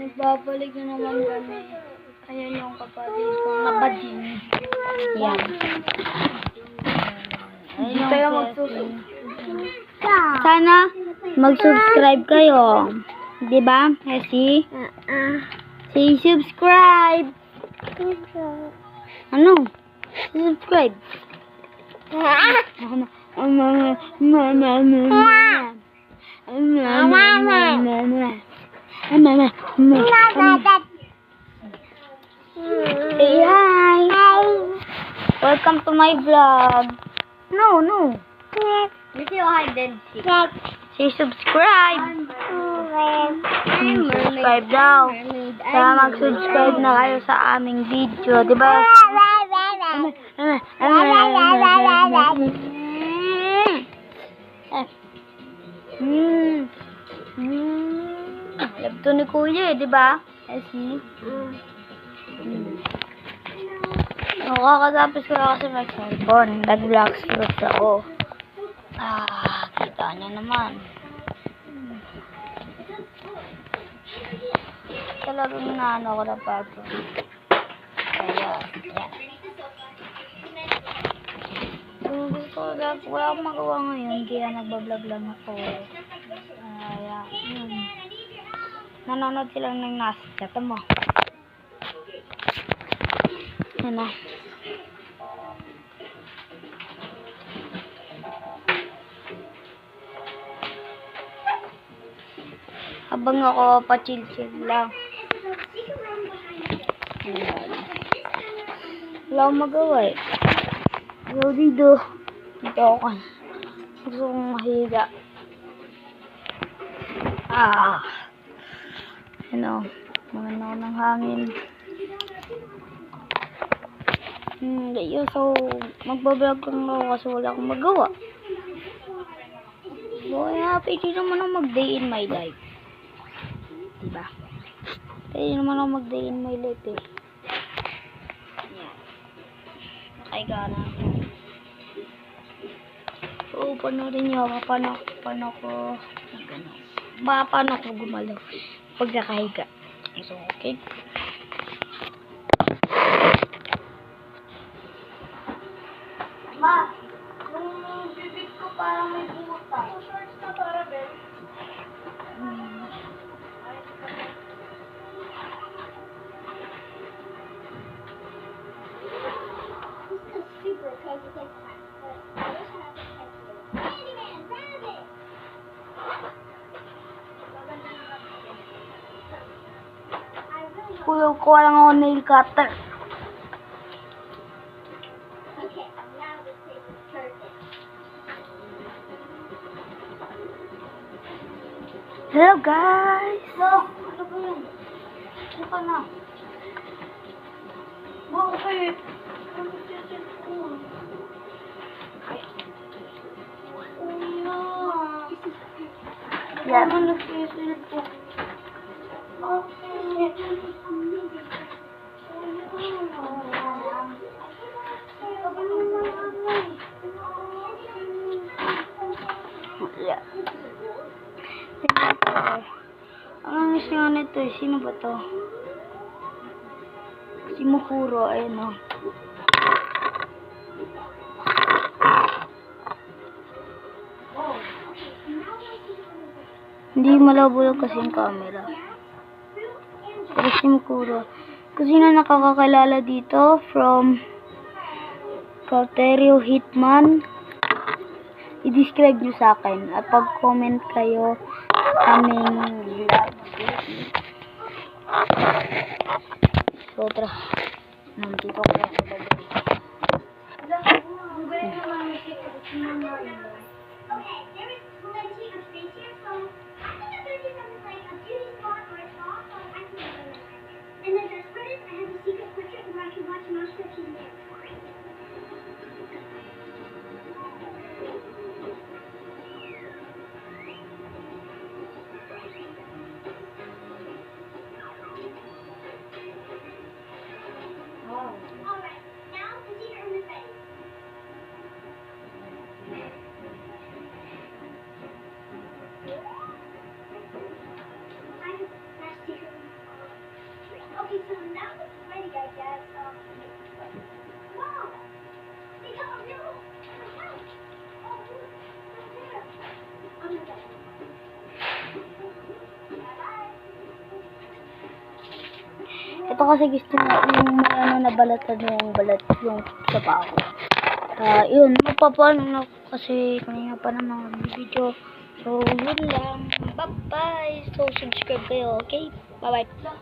Nagbabalik na naman kami. Ayan yung kapatid ko. Nabadin. Yan. Hindi tayo mag-subscribe. Sana mag-subscribe kayo. Diba? Si subscribe. Ano? Subscribe. Say hi. Welcome to my vlog. No. This is hide and seek. Say subscribe. Subscribe daw. Kaya mag-subscribe na kayo sa aming video. Diba? Alam to ni Kuya, diba? Kakatapos ko kasi may cellphone. Nag-vlog ako. Kita niya naman. Talagang naano ko na bago. Kaya, yan. Wala akong magawa ngayon. Kaya nagbablog lang ako. Kaya, nanonood sila ng nasa. Tama. Yan na. Habang ako pa-chill-chill lang. Wala akong magawa eh. Ayaw dito. Dito ako. Gusto kong mahiga. Maganda ko ng hangin. So, magbablog lang ako kasi wala akong magawa. Boy, happy din naman ako mag-day in my life. Diba? Pwede naman ako mag-day in my life eh. Nakaiga na ako. So, panoorin nyo paano ko gumalaw pag nakahiga. So, okay. Ma, yung bibig ko parang may buta. Shorts na para, Ben. Kuha lang ako nail cutter. Hello guys! Ano ba yun? Ano ka na? Bakit? Ano siya ko? Yan. Ano nagsisil ko? Ang miss nga nito eh. Sino ba to? Si Mukuro. Ayun o. Hindi malabo kasi yung camera. Pero si Mukuro. Kung sino nakakakilala dito from Cauterio Hitman, i-describe nyo sa akin at pag-comment kayo aming vlog. So, tara. Nandito ko lang sa bagay. And then there's credits, I have a secret portrait where I can watch Master King there. Ito kasi gusto niya yung may ano nabalatan yung balat yung sa paa ko. Yun, magpapaano na kasi kanina pa naman video. So, yun lang. Bye-bye. So, subscribe kayo, okay? Bye-bye.